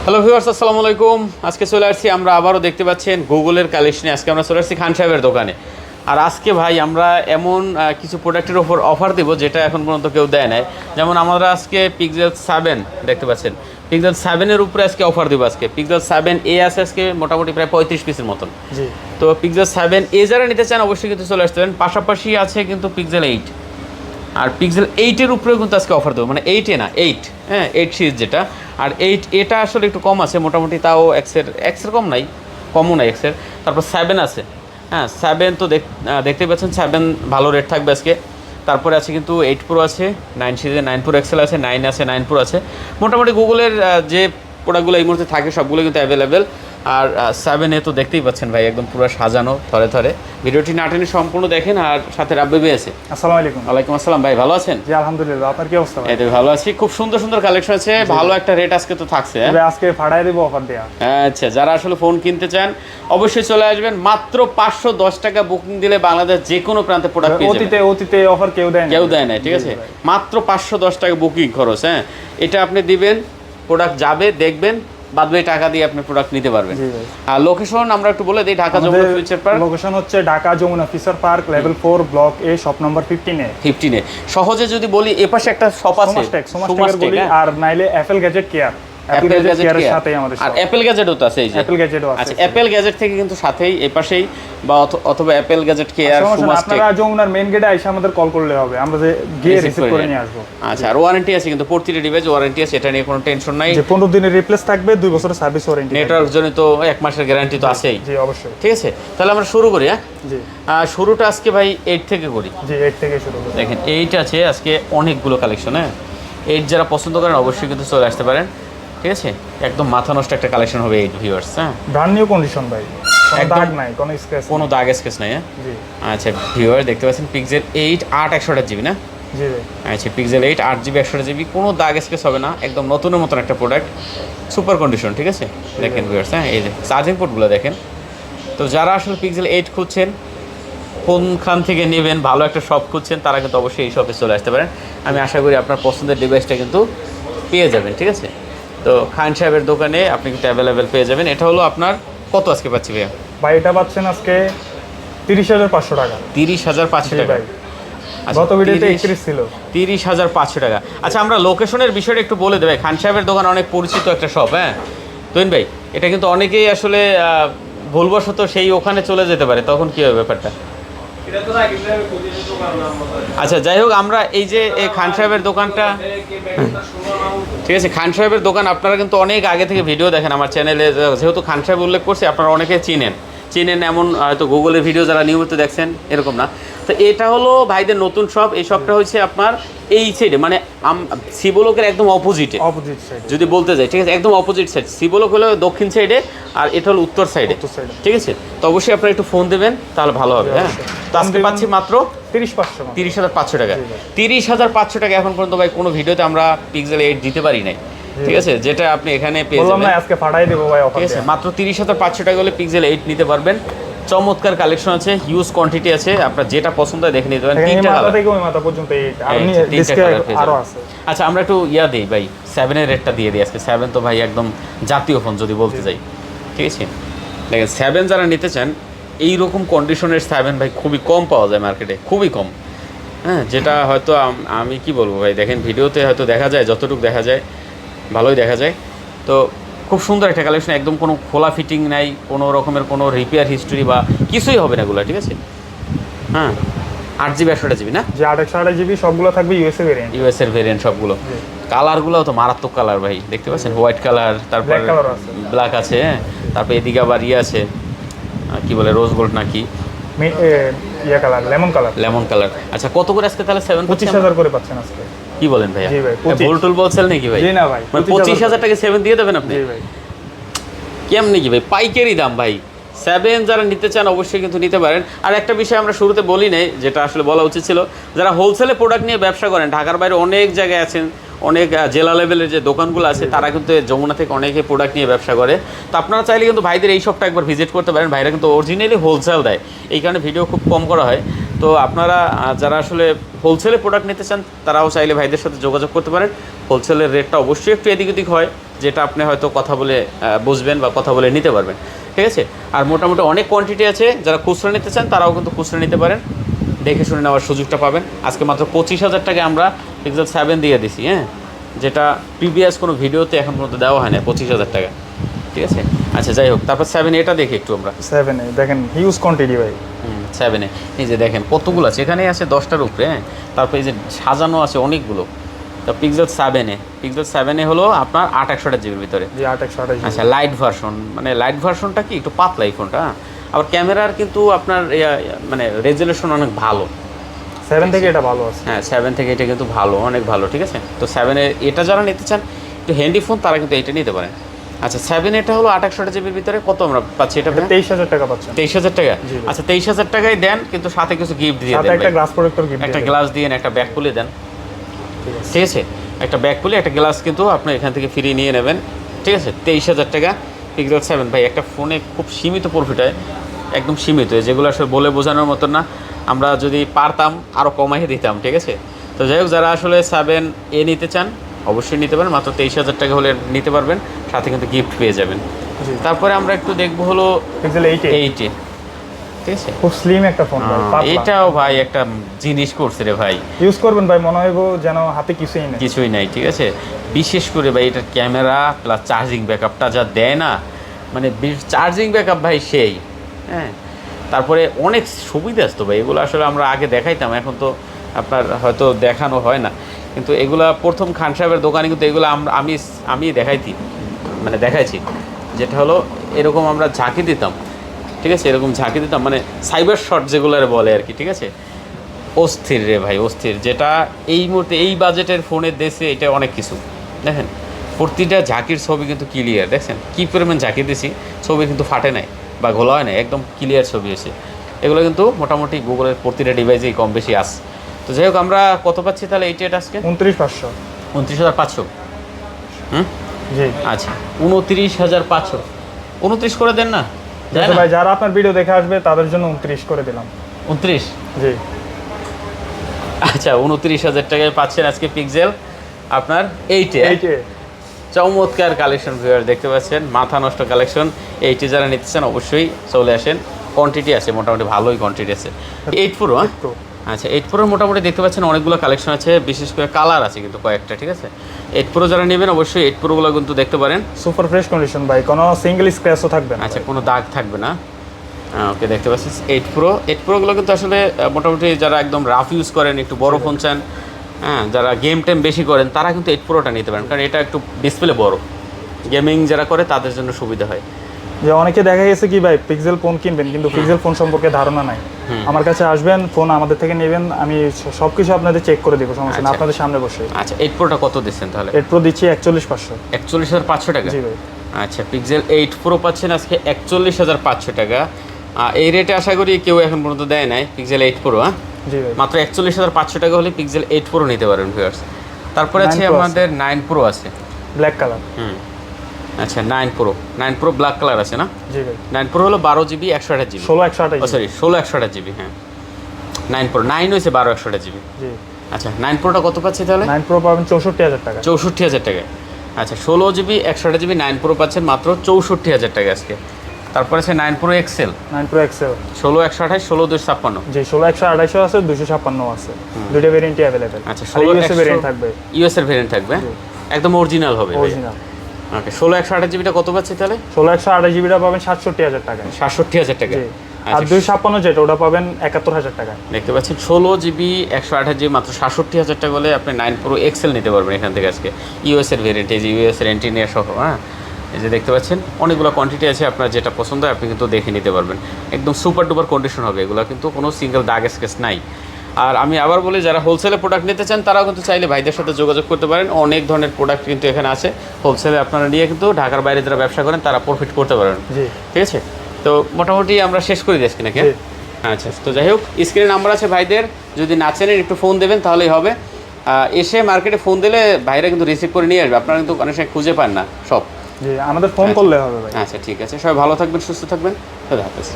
Hello viewers, আসসালামু আলাইকুম। আজকে চলে আসছি আমরা আবারও দেখতে পাচ্ছেন গুগলের কালেকশনে। আজকে আমরা চলে আসছি খান সাহেবের দোকানে। আর আজকে ভাই আমরা এমন কিছু প্রোডাক্টের ওপর অফার দেবো যেটা এখন পর্যন্ত কেউ দেয় নাই। যেমন আমরা আজকে পিক্সেল 7 দেখতে পাচ্ছেন, পিক্সেল 7-এর উপরে আজকে অফার দেবো। আজকে পিক্সেল 7A আছে আজকে মোটামুটি প্রায় 35 পিসের মতন। তো পিক্সেল 7A যারা নিতে চান অবশ্যই কিন্তু চলে আসতে পারেন। পাশাপাশি আছে কিন্তু পিক্সেল 8, আর পিক্সেল 8-এর উপরেও কিন্তু আজকে অফার দেবো, মানে 8A না 8, হ্যাঁ 8 সিরিজ যেটা। আর 8 এটা আসলে একটু কম আছে মোটামুটি, তাও এক্সের কম নাই, কমও নাই এক্সের। তারপর 7 আছে, হ্যাঁ 7 তো দেখতেই পাচ্ছেন 7 ভালো রেট থাকবে আজকে। তারপরে আছে কিন্তু 8 Pro আছে, 9 সিরিজে 9 Pro XL আছে, 9 আছে, 9 Pro আছে। মোটামুটি গুগলের যে প্রোডাক্টগুলো এই মুহূর্তে থাকে সবগুলো কিন্তু অ্যাভেলেবেল। আর 7A তো দেখতেই পাচ্ছেন ভাই একদম পুরো সাজানো থরে থরে। ভিডিওটি না টেনে সম্পূর্ণ দেখেন। আর সাথে রাব্বি আছে। আসসালামু আলাইকুম। ওয়ালাইকুম আসসালাম ভাই, ভালো আছেন? জি আলহামদুলিল্লাহ, আপনার কি অবস্থা ভাই? এই তো ভালো আছি। খুব সুন্দর সুন্দর কালেকশন আছে, ভালো একটা রেট আজকে তো থাকছে। আজকে ফাড়াই দেব অফার দেয়া। আচ্ছা, যারা আসলে ফোন কিনতে চান অবশ্যই চলে আসবেন। মাত্র 510 টাকা বুকিং দিলে বাংলাদেশ যে কোনো প্রান্তে প্রোডাক্ট পেয়ে যাবেন। অতীতে অফার কেউ দেয় না, ঠিক আছে? মাত্র 510 টাকা বুকিং খরচ। হ্যাঁ, এটা আপনি দিবেন, প্রোডাক্ট যাবে, দেখবেন, বাদ বাকি টাকা দিয়ে আপনি প্রোডাক্ট নিতে পারবেন। আর লোকেশন আমরা একটু বলে দিই, Dhaka Jamuna future park. Location হচ্ছে Dhaka Jamuna future park, level 4, block A, shop number 15 A. সহজে যদি বলি এপাশে একটা শপ আছে সুমাস্টেক, আর নাইলে অ্যাপল গ্যাজেট কেয়ার। অ্যাপল গ্যাজেটের সাথেই আমাদের আর অ্যাপল গ্যাজেটও তো আছে, এই যে অ্যাপল গ্যাজেটও আছে। আচ্ছা, অ্যাপল গ্যাজেট থেকে কিন্তু সাথেই এপাশেই বা অথবা অ্যাপল গ্যাজেট কেয়ার সুমাস্টেক। আপনারা যমুনার মেইন গেটে এসে আমাদের কল করলে হবে, আমরা যে গিয়ে রিসিভ করে নিয়ে আসব। আচ্ছা, আর ওয়ারেন্টি আছে কিন্তু প্রতিটি ডিভাইস ওয়ারেন্টি আছে, এটা নিয়ে কোনো টেনশন নাই। যে 15 দিনের রিপ্লেস থাকবে, 2 বছরের সার্ভিস ওয়ারেন্টি। নেটওয়ার্ক জন্য তো 1 মাসের গ্যারান্টি তো আছেই। জি অবশ্যই। ঠিক আছে, তাহলে আমরা শুরু করি। হ্যাঁ জি, শুরুটা আজকে ভাই 8 থেকে করি। জি 8 থেকে শুরু করি। দেখেন 8 আছে আজকে অনেকগুলো কালেকশন। হ্যাঁ, 8 যারা পছন্দ করেন অবশ্যই কিন্তু চলে আসতে পারেন। ঠিক আছে, একদম মাথা নষ্ট একটা কালেকশন হবে 8 ভিউয়ার্স। হ্যাঁ, ব্র্যান্ড নিউ কন্ডিশন ভাই, কোনো দাগ নাই, কোনো স্ক্র্যাচ, কোনো দাগ স্কেচ নাই। হ্যাঁ জি। আচ্ছা ভিউয়ার দেখতে পাচ্ছেন পিক্সেল 8 8 128GB না? জি ভাই। আচ্ছা, পিক্সেল 8 8GB 128GB, কোনো দাগ স্কেচ হবে না, একদম নতুনের মতন একটা প্রোডাক্ট, সুপার কন্ডিশন। ঠিক আছে, দেখেন ভিউয়ার্স। হ্যাঁ, এই যে চার্জিং পোর্টগুলো দেখেন। তো যারা আসলে পিক্সেল 8 খুঁজছেন, কোনখান থেকে নেবেন, ভালো একটা শপ খুঁজছেন, তারা কিন্তু অবশ্যই এই শপে চলে আসতে পারেন। আমি আশা করি আপনার পছন্দের ডিভাইসটা কিন্তু পেয়ে যাবেন। ঠিক আছে, তো খান সাহেবের দোকানে আপনি কিন্তু অ্যাভেলেবেল পেয়ে যাবেন। এটা হলো আপনার কত আজকে পাচ্ছি ভাইয়া? ভাই এটা পাচ্ছেন আজকে 30,500 টাকা। 30,500 টাকা। গত ভিডিওতে 31 ছিল। 30,500 টাকা। আচ্ছা, আমরা লোকেশনের বিষয়টা একটু বলে দেবে। খান সাহেবের দোকান অনেক পরিচিত একটা শপ। হ্যাঁ তুহিন ভাই, এটা কিন্তু অনেকেই আসলে ভুলবশত সেই ওখানে চলে যেতে পারে, তখন কী হবে ব্যাপারটা? আচ্ছা যাই হোক, আমরা এই যে এই খান সাহেবের দোকানটা, ঠিক আছে, খান সাহেবের দোকান আপনারা কিন্তু অনেক আগে থেকে ভিডিও দেখেন আমার চ্যানেলে, যেহেতু খান সাহেব উল্লেখ করছি আপনারা অনেকে চিনেন এমন হয়তো গুগলের ভিডিও যারা নিয়মিত দেখছেন এরকম না। তো এটা হলো ভাইদের নতুন শপ। এই শপটা হচ্ছে আপনার এই সাইডে, মানে সিবোলকের একদম অপোজিট সাইড যদি বলতে যাই। ঠিক আছে, একদম অপোজিট সাইড। সিবোলক হলো দক্ষিণ সাইডে আর এটা হলো উত্তর সাইডে। ঠিক আছে, তো অবশ্যই আপনারা একটু ফোন দেবেন, তাহলে ভালো হবে। হ্যাঁ, তো আজকে পাচ্ছি মাত্র 30,500 টাকা। 30,500 টাকা এখন পর্যন্ত ভাই কোনো ভিডিওতে আমরা পিক্সেল 8 দিতে পারি নাই। ঠিক আছে, যেটা আপনি এখানে পেয়ে যাবেন। আজকে ফাটাই দেব ভাই অফার। ঠিক আছে, মাত্র 30,500 টাকা হলে পিক্সেল 8 নিতে পারবেন। চমৎকার কালেকশন আছে, হিউজ কোয়ান্টিটি আছে, আপনার যেটা পছন্দ হয় দেখে নিতে পারেন। তিনটা কালার থেকে ওই মাথা পর্যন্ত আপনি ডিসপ্লে আরো আছে। আচ্ছা, আমরা একটু দেই ভাই, 7 এর রেটটা দিয়ে দিই আজকে। 7 তো ভাই একদম জাতীয় ফোন যদি বলতে যাই। ঠিক আছে, দেখেন 7 যারা নিতে চান এইরকম কন্ডিশনের 7 ভাই খুবই কম পাওয়া যায় মার্কেটে, খুবই কম। হ্যাঁ, যেটা হয়তো আমি কি বলবো ভাই, দেখেন ভিডিওতে হয়তো দেখা যায়, যতটুকু দেখা যায় ভালোই দেখা যায়। তো খুব সুন্দর একটা কালেকশন, একদম কোনো খোলা ফিটিং নাই, কোনো রকমের কোনো রিপেয়ার হিস্ট্রি বা কিছুই হবে না এগুলো। ঠিক আছে, হ্যাঁ 8GB 128GB না? যে 8/128GB সবগুলো থাকবে ইউএসএর ভেরিয়েন্ট সবগুলো। কালারগুলো তো মারাত্মক কালার ভাই, দেখতে পাচ্ছেন হোয়াইট কালার, তারপর ব্ল্যাক আছে। হ্যাঁ, তারপর এদিকে আবার আছে কি বলে রোজ গোল্ড নাকি কালার, লেমন কালার। আচ্ছা, কত করে আজকে তাহলে 7? 25,000 করে পাচ্ছেন আজকে। কি বলেন ভাইয়া? জি ভাই, ভুল টুল বলছেন নাকি ভাই? জি না ভাই, 25,000 টাকা 7 দিয়ে দেবেন আপনি? জি ভাই। কেমনি কি ভাই, পাইকারি দাম ভাই। 7 যারা নিতে চান অবশ্যই কিন্তু নিতে পারেন। আর একটা বিষয় আমরা শুরুতে বলি নাই, যেটা আসলে বলা উচিত ছিল, যারা হোলসেলে প্রোডাক্ট নিয়ে ব্যবসা করেন, ঢাকার বাইরে অনেক জায়গায় আছেন, অনেক জেলা লেভেলের যে দোকানগুলো আছে তারা কিন্তু যমুনা থেকে অনেকে প্রোডাক্ট নিয়ে ব্যবসা করে। তো আপনারা চাইলে কিন্তু ভাইদের এই শপটা একবার ভিজিট করতে পারেন। ভাইরা কিন্তু অরিজিনালি হোলসেল দেয়, এই কারণে ভিডিও খুব কম করা হয়। তো আপনারা যারা আসলে হোলসেলে প্রোডাক্ট নিতে চান তারাও চাইলে ভাইদের সাথে যোগাযোগ করতে পারেন। হোলসেলের রেটটা অবশ্যই একটু এদিক ওদিক হয়, যেটা আপনি হয়তো কথা বলে বুঝবেন বা কথা বলে নিতে পারবেন, ঠিক আছে। আর মোটামুটি অনেক কোয়ান্টিটি আছে, যারা খুচরা নিতে চান তারাও কিন্তু খুচরা নিতে পারেন, দেখে শুনে নেওয়ার সুযোগটা পাবেন। আজকে মাত্র 25,000 টাকায় আমরা পিক্সেল 7 দিয়ে দিছি, হ্যাঁ, যেটা প্রিভিয়াস কোনো ভিডিওতে এখন পর্যন্ত দেওয়া হয় না, 25,000 টাকা, ঠিক আছে। আচ্ছা যাই হোক, তারপর 7A এটা দেখি একটু আমরা। 7A দেখেন হিউজ কোয়ান্টিটি ভাই। 7A এই যে দেখেন কতগুলো আছে, এখানে আছে 10টার উপরে, হ্যাঁ। তারপর এই যে সাজানো আছে অনেকগুলো। তো পিক্সেল 7A হলো আপনার 8/128 জিবির ভিতরে। জি 8/128 আচ্ছা লাইট ভার্সন, মানে লাইট ভার্সনটা কি একটু পাতলা এই ফোনটা, হ্যাঁ। আবার ক্যামেরার কিন্তু আপনার মানে রেজুলেশন অনেক ভালো। 7 থেকে এটা ভালো আছে। হ্যাঁ 7 থেকে এটা কিন্তু ভালো, অনেক ভালো, ঠিক আছে। তো 7A এটা যারা নিতে চান একটু হ্যান্ডি ফোন, তারা কিন্তু এটা নিতে পারেন। আচ্ছা 7 এটা হলো 8/128 জিবির ভিতরে, কত আমরা পাচ্ছি এটা? 23,000 টাকা পাচ্ছেন। 23,000 টাকা। জি। আচ্ছা 23,000 টাকায় দেন, কিন্তু সাথে কিছু গিফট দিয়ে সাথে দেন, একটা গ্লাস প্রোটেক্টর গিফট একটা গ্লাস দিয়ে একটা ব্যাগ খুলে দেন, ঠিক আছে। একটা ব্যাগ খুলে একটা গ্লাস কিন্তু আপনি এখান থেকে ফ্রি নিয়ে নেবেন, ঠিক আছে। 23,000 টাকা পিক্সেল 7 ভাই, একটা ফোনে খুব সীমিত প্রফিট হয়, একদম সীমিত, যেগুলো আসলে বলে বোঝানোর মতো না। আমরা যদি পারতাম আরও কমাই দিতাম, ঠিক আছে। তো যাই হোক, যারা আসলে 7A নিতে চান অবশ্যই নিতে পারেন, মাত্র 23,000 টাকা হলে নিতে পারবেন, সাথে কিন্তু গিফট পেয়ে যাবেন। তারপরে আমরা একটু দেখবো হলো পিক্সেল 8A, ঠিক আছে। খুব স্লিম একটা ফোন ভাই, পাতলা। এটাও ভাই একটা জিনিস করছে রে ভাই, ইউজ করবেন ভাই মনে হইব যেন হাতে কিছুই নাই, ঠিক আছে। বিশেষ করে ভাই এটার ক্যামেরা প্লাস চার্জিং ব্যাকআপটা যা দেয় না, মানে চার্জিং ব্যাকআপ ভাই সেই, হ্যাঁ। তারপরে অনেক সুবিধা আসতো ভাই, এগুলো আসলে আমরা আগে দেখাইতাম, এখন তো আপনার হয়তো দেখানো হয় না, কিন্তু এগুলা প্রথম খান সাহেবের দোকানে কিন্তু এগুলো আমি দেখাইছি, যেটা হলো এরকম আমরা ঝাঁকি দিতাম, ঠিক আছে। এরকম ঝাঁকি দিতাম, মানে সাইবার শট যেগুলো বলে আর কি, ঠিক আছে। অস্থির রে ভাই, অস্থির, যেটা এই মুহূর্তে এই বাজেটের ফোনের দেশে এটা অনেক কিছু। দেখেন প্রতিটা ঝাঁকির ছবি কিন্তু ক্লিয়ার, দেখছেন কী পরিমাণ ঝাঁকি দিছি, ছবি কিন্তু ফাটে নাই বা ঘোলা হয় নাই, একদম ক্লিয়ার ছবি এসে। এগুলো কিন্তু মোটামুটি গুগলের প্রতিটা ডিভাইসেই কম বেশি আসে। তো যাই হোক, আমরা কত পাচ্ছি তাহলে 8A আজকে? 29,500। 29,500। জি আচ্ছা 29,500, 29 করে দেন না ভাই, যারা আপনার ভিডিও দেখে আসবে তাদের জন্য 29 করে দিলাম। 29? জি আচ্ছা 29,000 টাকায় পাচ্ছেন আজকে পিক্সেল আপনার 8A। চমৎকার কালেকশন ভিউয়ার, দেখতে পাচ্ছেন মাথা নষ্ট কালেকশন। 8A যারা নিতে চান অবশ্যই চলে আসেন, কোয়ান্টিটি আছে, মোটামুটি ভালোই কোয়ান্টিটি আছে। 8 Pro, আচ্ছা 8 Pro মোটামুটি দেখতে পাচ্ছেন অনেকগুলো কালেকশন আছে, বিশেষ করে কালার আছে কিন্তু কয়েকটা, ঠিক আছে। 8 Pro যারা নেবেন অবশ্যই 8 Pro গুলো কিন্তু দেখতে পারেন, সুপার ফ্রেশ কন্ডিশন ভাই, কোনো সিঙ্গেল স্ক্র্যাচও থাকবে না। আচ্ছা কোনো দাগ থাকবে না। ওকে, দেখতে পাচ্ছি 8 Pro গুলো কিন্তু আসলে মোটামুটি যারা একদম রাফ ইউজ করেন, একটু বড় ফোন চান, হ্যাঁ, যারা গেম টেম বেশি করেন তারা কিন্তু 8 Proটা নিতে পারেন, কারণ এটা একটু ডিসপ্লে বড়, গেমিং যারা করে তাদের জন্য সুবিধা হয়। যে অনেকে দেখা গেছে কি ভাই পিক্সেল ফোন কিনবেন কিন্তু পিক্সেল ফোন সম্পর্কে ধারণা নাই, আমার কাছে আসবেন, ফোন আমাদের থেকে নেবেন, আমি সবকিছু আপনাদের চেক করে দেবো, সমস্যা না, আপনাদের সামনে বসে। আচ্ছা 8 Proটা কত দিচ্ছেন তাহলে? 8 Pro দিচ্ছি 41,500। 41,500 টাকা? জি ভাই। আচ্ছা পিক্সেল 8 Pro পাচ্ছেন আজকে 41,500 টাকা। এই রেটে আশা করি কেউ এখন পর্যন্ত দেয় নাই পিক্সেল 8 Pro, হ্যাঁ। জি ভাই, মাত্র 41,500 টাকা হলে পিক্সেল 8 Pro নিতে পারেন ভিউয়ার্স। তারপরে আছে আমাদের 9 Pro আছে, ব্ল্যাক কালার। আচ্ছা 9 Pro ব্ল্যাক কালার আছে না? জি ভাই। 9 Pro হলো 12GB 128GB, 16/128। সরি 16/128GB, হ্যাঁ। 9 Pro 9 হয়েছে 12/128GB। জি আচ্ছা 9 Proটা কত পাচ্ছি তাহলে? 9 Pro পাবেন 64,000 টাকা। 64,000 টাকায়। আচ্ছা 16GB 128GB 9 Pro পাচ্ছেন মাত্র 64,000 টাকা আজকে। তারপরে আছে 9 Pro XL, 9 Pro XL 16/128, 16/256। জি 16/128 আছে, 256 আছে, দুটো ভেরিয়েন্টই अवेलेबल। আচ্ছা 16/128 ভেরিয়েন্ট থাকবে, ইউএস এর ভেরিয়েন্ট থাকবে, একদম অরিজিনাল হবে। অরিজিনাল। ওকে 16/128GBটা কত পাচ্ছি তাহলে? 16/128GBটা পাবেন 67,000 টাকায়। 67,000 টাকা। জি, আর 256 যেটা ওটা পাবেন 71,000 টাকায়। দেখতে পাচ্ছেন 16GB 128GB মাত্র 67,000 টাকা হলে আপনি 9 Pro XL নিতে পারবেন এখান থেকে আজকে, ইউএস এর ভেরিয়েন্ট, এই যে ইউএস এর এন্টিনিয়ার সহ, হ্যাঁ। এই যে দেখতে পাচ্ছেন অনেকগুলো কোয়ান্টিটি আছে, আপনার যেটা পছন্দ হয় আপনি কিন্তু দেখে নিতে পারবেন, একদম সুপার ডুপার কন্ডিশন হবে এগুলো, কিন্তু কোনো সিঙ্গেল দাগ স্কেচ নাই। আর আমি আবার বলি, যারা হোলসেলে প্রোডাক্ট নিতে চান তারাও কিন্তু চাইলে ভাইদের সাথে যোগাযোগ করতে পারেন, অনেক ধরনের প্রোডাক্ট কিন্তু এখানে আছে হোলসেলে, আপনারা নিয়ে কিন্তু ঢাকার বাইরে যারা ব্যবসা করেন তারা প্রফিট করতে পারেন। ঠিক আছে, তো মোটামুটি আমরা শেষ করে দিচ্ছি নাকি? আচ্ছা, তো যাই হোক স্ক্রিনে নাম্বার আছে ভাইদের, যদি না চেনেন একটু ফোন দেবেন তাহলেই হবে। এসে মার্কেটে ফোন দিলে ভাইরা কিন্তু রিসিভ করে নিয়ে আসবে, আপনারা কিন্তু অনেক সময় খুঁজে পান না সব। জি, আমাদের ফোন করলে হবে ভাই। আচ্ছা ঠিক আছে, সবাই ভালো থাকবেন, সুস্থ থাকবেন, খোদা হাফেজ।